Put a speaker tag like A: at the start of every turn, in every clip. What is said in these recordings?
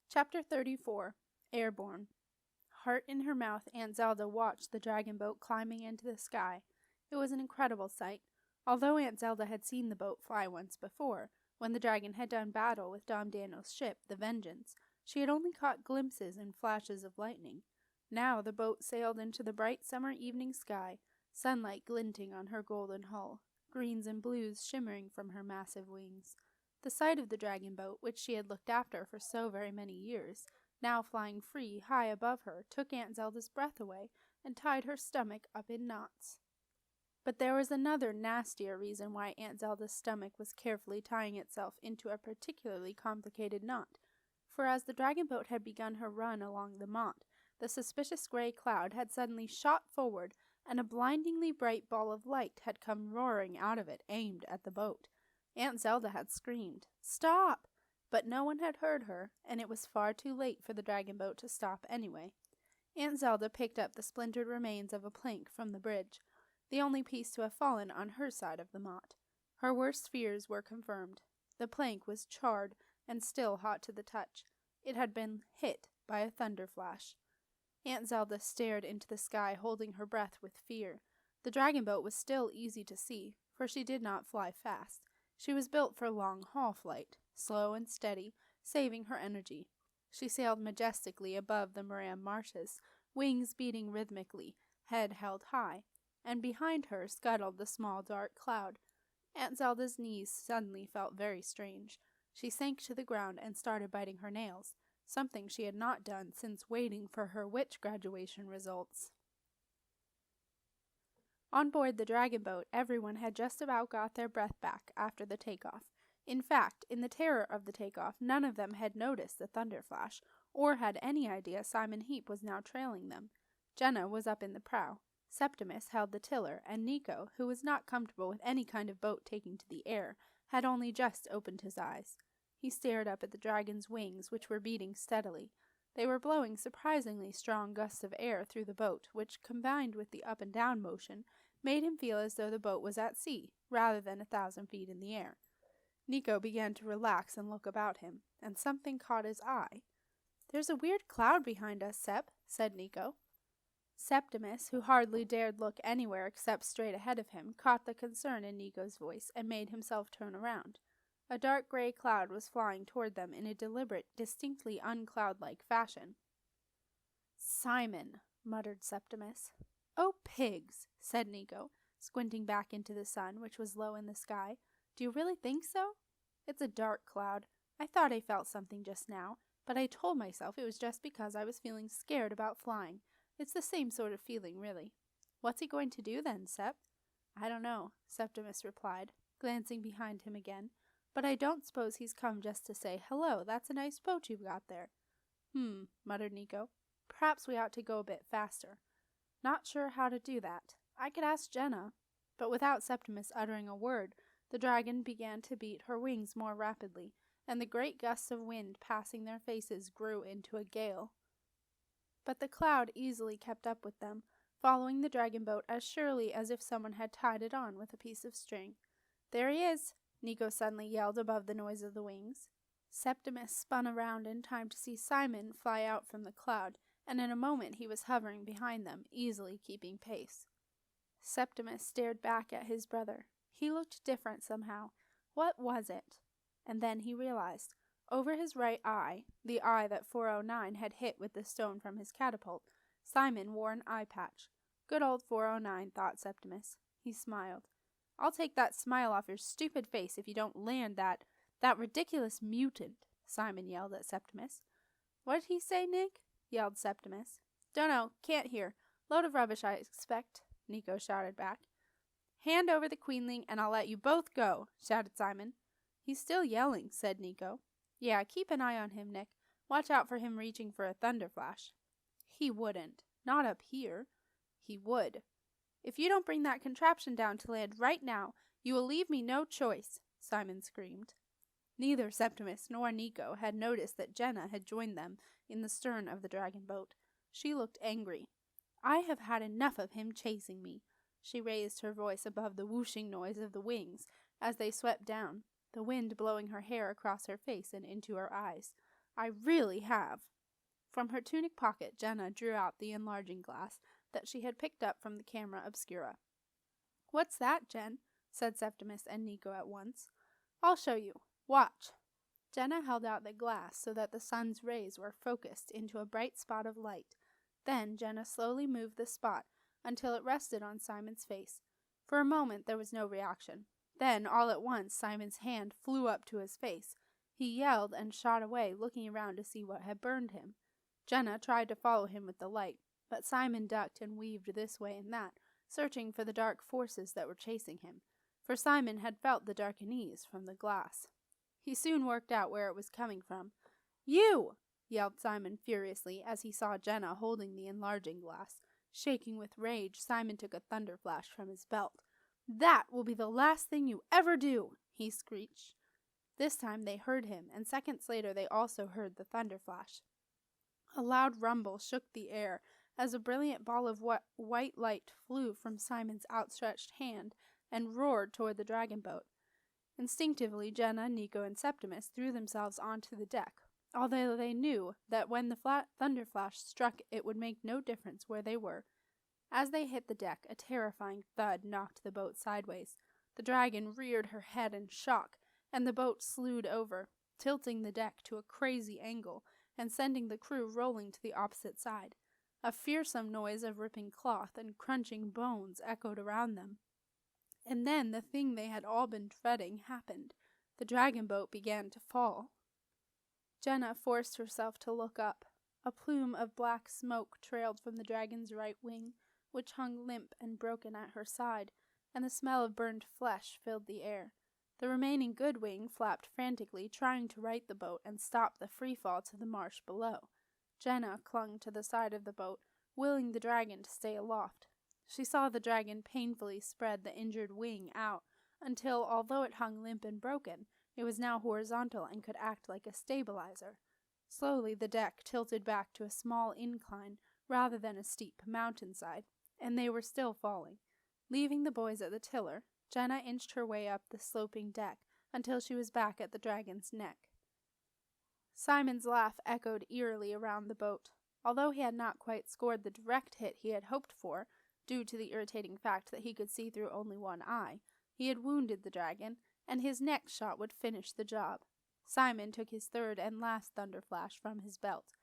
A: Chapter 34. Airborne. Heart in her mouth, Aunt Zelda watched the dragon boat climbing into the sky. It was an incredible sight. Although Aunt Zelda had seen the boat fly once before, when the dragon had done battle with Dom Daniel's ship, the Vengeance, she had only caught glimpses and flashes of lightning. Now the boat sailed into the bright summer evening sky, sunlight glinting on her golden hull, greens and blues shimmering from her massive wings. The sight of the dragon boat, which she had looked after for so very many years, now flying free high above her, took Aunt Zelda's breath away and tied her stomach up in knots. But there was another nastier reason why Aunt Zelda's stomach was carefully tying itself into a particularly complicated knot, for as the dragon boat had begun her run along the moat, the suspicious gray cloud had suddenly shot forward, and a blindingly bright ball of light had come roaring out of it, aimed at the boat. Aunt Zelda had screamed, "Stop!" but no one had heard her, and it was far too late for the dragon boat to stop anyway. Aunt Zelda picked up the splintered remains of a plank from the bridge, the only piece to have fallen on her side of the moat. Her worst fears were confirmed. The plank was charred and still hot to the touch. It had been hit by a thunder flash. Aunt Zelda stared into the sky, holding her breath with fear. The dragon boat was still easy to see, for she did not fly fast. She was built for long-haul flight, slow and steady, saving her energy. She sailed majestically above the Marin marshes, wings beating rhythmically, head held high, and behind her scuttled the small dark cloud. Aunt Zelda's knees suddenly felt very strange. She sank to the ground and started biting her nails, something she had not done since waiting for her witch graduation results. On board the dragon boat, everyone had just about got their breath back after the takeoff. In fact, in the terror of the takeoff, none of them had noticed the thunder flash, or had any idea Simon Heap was now trailing them. Jenna was up in the prow. Septimus held the tiller, and Nico, who was not comfortable with any kind of boat taking to the air, had only just opened his eyes. He stared up at the dragon's wings, which were beating steadily. They were blowing surprisingly strong gusts of air through the boat, which, combined with the up and down motion, made him feel as though the boat was at sea, rather than 1,000 feet in the air. Nico began to relax and look about him, and something caught his eye. "There's a weird cloud behind us, Sep," said Nico. Septimus, who hardly dared look anywhere except straight ahead of him, caught the concern in Nico's voice and made himself turn around. A dark gray cloud was flying toward them in a deliberate, distinctly uncloud-like fashion. "Simon," muttered Septimus. "Oh, pigs," said Nico, squinting back into the sun, which was low in the sky. "Do you really think so?" "It's a dark cloud. I thought I felt something just now, but I told myself it was just because I was feeling scared about flying. It's the same sort of feeling, really." "What's he going to do then, Sep?" "I don't know," Septimus replied, glancing behind him again. "But I don't suppose he's come just to say, 'Hello, that's a nice boat you've got there.'" Muttered Nico. "Perhaps we ought to go a bit faster." "Not sure how to do that. I could ask Jenna." But without Septimus uttering a word, the dragon began to beat her wings more rapidly, and the great gusts of wind passing their faces grew into a gale. But the cloud easily kept up with them, following the dragon boat as surely as if someone had tied it on with a piece of string. "There he is!" Nico suddenly yelled above the noise of the wings. Septimus spun around in time to see Simon fly out from the cloud, and in a moment he was hovering behind them, easily keeping pace. Septimus stared back at his brother. He looked different somehow. What was it? And then he realized. Over his right eye, the eye that 409 had hit with the stone from his catapult, Simon wore an eye patch. Good old 409, thought Septimus. He smiled. "I'll take that smile off your stupid face if you don't land that ridiculous mutant," Simon yelled at Septimus. "What did he say, Nick?" yelled Septimus. "Dunno, can't hear. Load of rubbish, I expect," Nico shouted back. "Hand over the queenling and I'll let you both go," shouted Simon. "He's still yelling," said Nico. "Yeah, keep an eye on him, Nick. Watch out for him reaching for a thunder flash." "He wouldn't. Not up here." "He would." "If you don't bring that contraption down to land right now, you will leave me no choice," Simon screamed. Neither Septimus nor Nico had noticed that Jenna had joined them in the stern of the dragon boat. She looked angry. "I have had enough of him chasing me." She raised her voice above the whooshing noise of the wings as they swept down, the wind blowing her hair across her face and into her eyes. I really have." From her tunic pocket, Jenna drew out the enlarging glass that she had picked up from the camera obscura. "What's that, Jen?" said Septimus and Nico at once. "I'll show you. Watch." Jenna held out the glass so that the sun's rays were focused into a bright spot of light. Then Jenna slowly moved the spot until it rested on Simon's face. For a moment there was no reaction. Then, all at once, Simon's hand flew up to his face. He yelled and shot away, looking around to see what had burned him. Jenna tried to follow him with the light, but Simon ducked and weaved this way and that, searching for the dark forces that were chasing him, for Simon had felt the dark unease from the glass. He soon worked out where it was coming from. "You!" yelled Simon furiously as he saw Jenna holding the enlarging glass. Shaking with rage, Simon took a thunder flash from his belt. "That will be the last thing you ever do!" he screeched. This time they heard him, and seconds later they also heard the thunder flash. A loud rumble shook the air as a brilliant ball of white light flew from Simon's outstretched hand and roared toward the dragon boat. Instinctively, Jenna, Nico, and Septimus threw themselves onto the deck, although they knew that when the thunder flash struck it would make no difference where they were. As they hit the deck, a terrifying thud knocked the boat sideways. The dragon reared her head in shock, and the boat slewed over, tilting the deck to a crazy angle and sending the crew rolling to the opposite side. A fearsome noise of ripping cloth and crunching bones echoed around them. And then the thing they had all been dreading happened. The dragon boat began to fall. Jenna forced herself to look up. A plume of black smoke trailed from the dragon's right wing, which hung limp and broken at her side, and the smell of burned flesh filled the air. The remaining good wing flapped frantically, trying to right the boat and stop the free fall to the marsh below. Jenna clung to the side of the boat, willing the dragon to stay aloft. She saw the dragon painfully spread the injured wing out until, although it hung limp and broken, it was now horizontal and could act like a stabilizer. Slowly the deck tilted back to a small incline rather than a steep mountainside, and they were still falling. Leaving the boys at the tiller, Jenna inched her way up the sloping deck until she was back at the dragon's neck. Simon's laugh echoed eerily around the boat. Although he had not quite scored the direct hit he had hoped for, due to the irritating fact that he could see through only one eye, he had wounded the dragon, and his next shot would finish the job. Simon took his third and last thunder flash from his belt.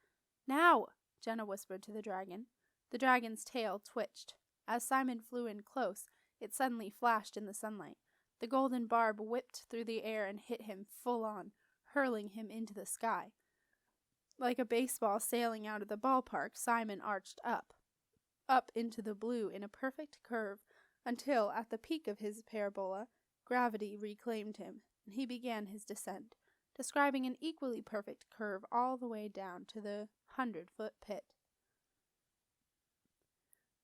A: "Now!" Jenna whispered to the dragon. The dragon's tail twitched. As Simon flew in close, it suddenly flashed in the sunlight. The golden barb whipped through the air and hit him full on, hurling him into the sky. Like a baseball sailing out of the ballpark, Simon arched up into the blue in a perfect curve, until, at the peak of his parabola, gravity reclaimed him, and he began his descent, describing an equally perfect curve all the way down to the 100-foot pit.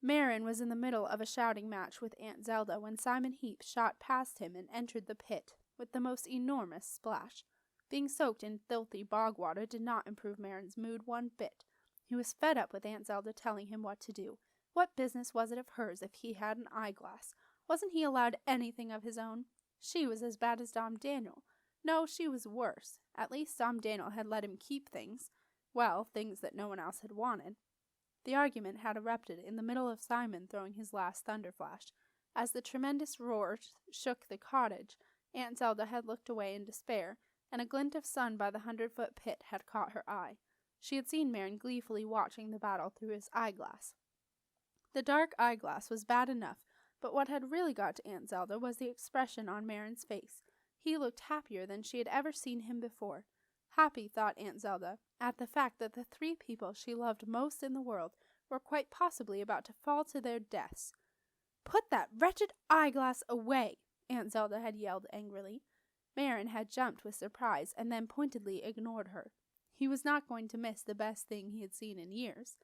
A: Marin was in the middle of a shouting match with Aunt Zelda when Simon Heap shot past him and entered the pit with the most enormous splash. Being soaked in filthy bog water did not improve Marin's mood one bit. He was fed up with Aunt Zelda telling him what to do. What business was it of hers if he had an eyeglass? Wasn't he allowed anything of his own? She was as bad as Dom Daniel. No, she was worse. At least Dom Daniel had let him keep things. Well, things that no one else had wanted. The argument had erupted in the middle of Simon throwing his last thunder flash. As the tremendous roar shook the cottage, Aunt Zelda had looked away in despair, and a glint of sun by the 100-foot pit had caught her eye. She had seen Marin gleefully watching the battle through his eyeglass. The dark eyeglass was bad enough, but what had really got to Aunt Zelda was the expression on Marin's face. He looked happier than she had ever seen him before. Happy, thought Aunt Zelda, at the fact that the three people she loved most in the world were quite possibly about to fall to their deaths. "Put that wretched eyeglass away!" Aunt Zelda had yelled angrily. Marin had jumped with surprise and then pointedly ignored her. He was not going to miss the best thing he had seen in years.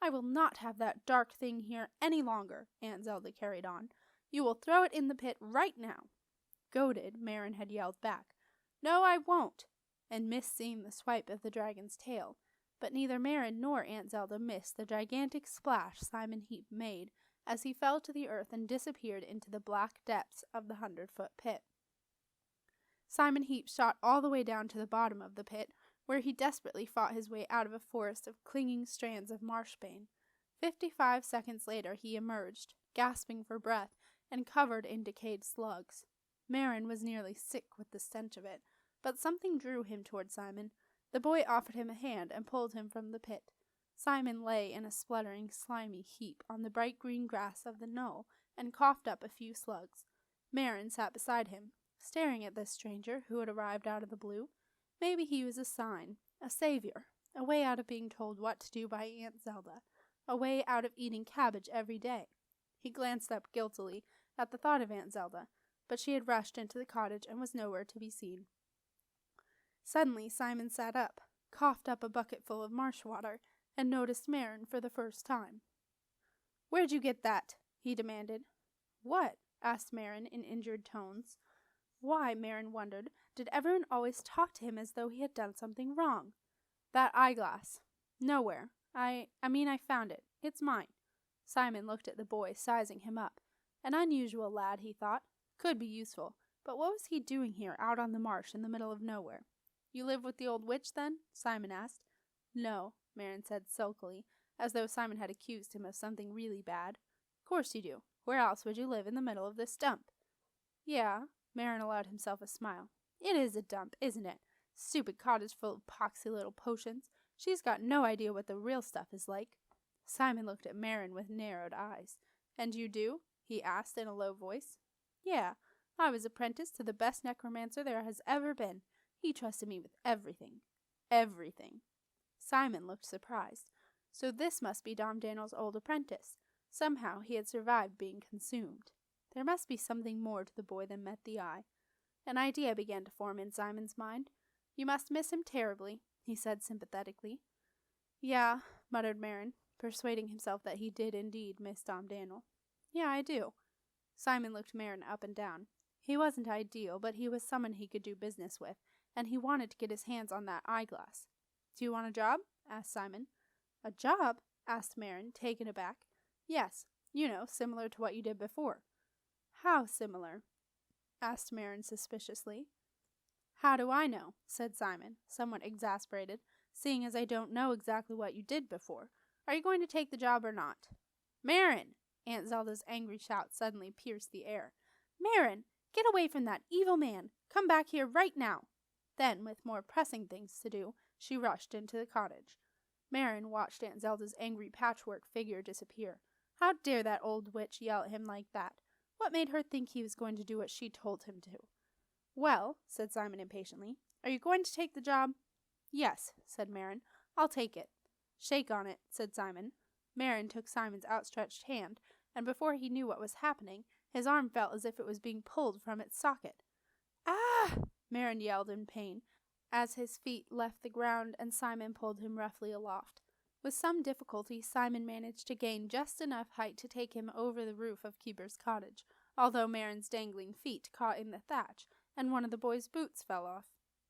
A: "I will not have that dark thing here any longer," Aunt Zelda carried on. "You will throw it in the pit right now." Goaded, Marin had yelled back, "No, I won't," and missed seeing the swipe of the dragon's tail. But neither Marin nor Aunt Zelda missed the gigantic splash Simon Heap made as he fell to the earth and disappeared into the black depths of the 100-foot pit. Simon Heap shot all the way down to the bottom of the pit, where he desperately fought his way out of a forest of clinging strands of marshbane. 55 seconds later he emerged, gasping for breath and covered in decayed slugs. Marin was nearly sick with the stench of it, but something drew him toward Simon. The boy offered him a hand and pulled him from the pit. Simon lay in a spluttering, slimy heap on the bright green grass of the knoll and coughed up a few slugs. Marin sat beside him, staring at this stranger who had arrived out of the blue. Maybe he was a sign, a savior, a way out of being told what to do by Aunt Zelda, a way out of eating cabbage every day. He glanced up guiltily at the thought of Aunt Zelda, but she had rushed into the cottage and was nowhere to be seen. Suddenly Simon sat up, coughed up a bucketful of marsh water, and noticed Marin for the first time. "Where'd you get that?" he demanded. "What?" asked Marin in injured tones. Why, Marin wondered, did everyone always talk to him as though he had done something wrong? "That eyeglass. Nowhere. I found it. It's mine." Simon looked at the boy, sizing him up. An unusual lad, he thought. Could be useful. But what was he doing here out on the marsh in the middle of nowhere? "You live with the old witch, then?" Simon asked. "No," Marin said sulkily, as though Simon had accused him of something really bad. "Course you do. Where else would you live in the middle of this dump?" "Yeah," Marin allowed himself a smile. "It is a dump, isn't it? Stupid cottage full of poxy little potions. She's got no idea what the real stuff is like." Simon looked at Marin with narrowed eyes. "And you do?" he asked in a low voice. "Yeah, I was apprenticed to the best necromancer there has ever been. He trusted me with everything. Everything." Simon looked surprised. So this must be Dom Daniel's old apprentice. Somehow he had survived being consumed. There must be something more to the boy than met the eye. An idea began to form in Simon's mind. "You must miss him terribly," he said sympathetically. "Yeah," muttered Marin, persuading himself that he did indeed miss Dom Daniel. "Yeah, I do." Simon looked Marin up and down. He wasn't ideal, but he was someone he could do business with, and he wanted to get his hands on that eyeglass. "Do you want a job?" asked Simon. "A job?" asked Marin, taken aback. "Yes, similar to what you did before." "How similar?" asked Marin suspiciously. "How do I know?" said Simon, somewhat exasperated, "seeing as I don't know exactly what you did before. Are you going to take the job or not?" "Marin!" Aunt Zelda's angry shout suddenly pierced the air. "Marin, get away from that evil man! Come back here right now!" Then, with more pressing things to do, she rushed into the cottage. Marin watched Aunt Zelda's angry patchwork figure disappear. How dare that old witch yell at him like that? What made her think he was going to do what she told him to? "Well," said Simon impatiently, "are you going to take the job?" "Yes," said Marin. "I'll take it." "Shake on it," said Simon. Marin took Simon's outstretched hand, and before he knew what was happening, his arm felt as if it was being pulled from its socket. "Ah!" Marin yelled in pain, as his feet left the ground and Simon pulled him roughly aloft. With some difficulty, Simon managed to gain just enough height to take him over the roof of Keeper's cottage, although Marin's dangling feet caught in the thatch, and one of the boy's boots fell off.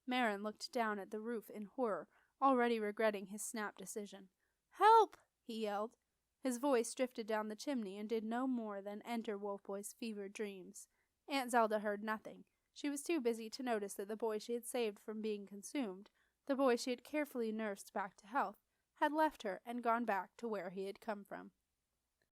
A: Marin looked down at the roof in horror, already regretting his snap decision. "Help!" he yelled. His voice drifted down the chimney and did no more than enter Wolfboy's fevered dreams. Aunt Zelda heard nothing. She was too busy to notice that the boy she had saved from being consumed, the boy she had carefully nursed back to health, had left her and gone back to where he had come from.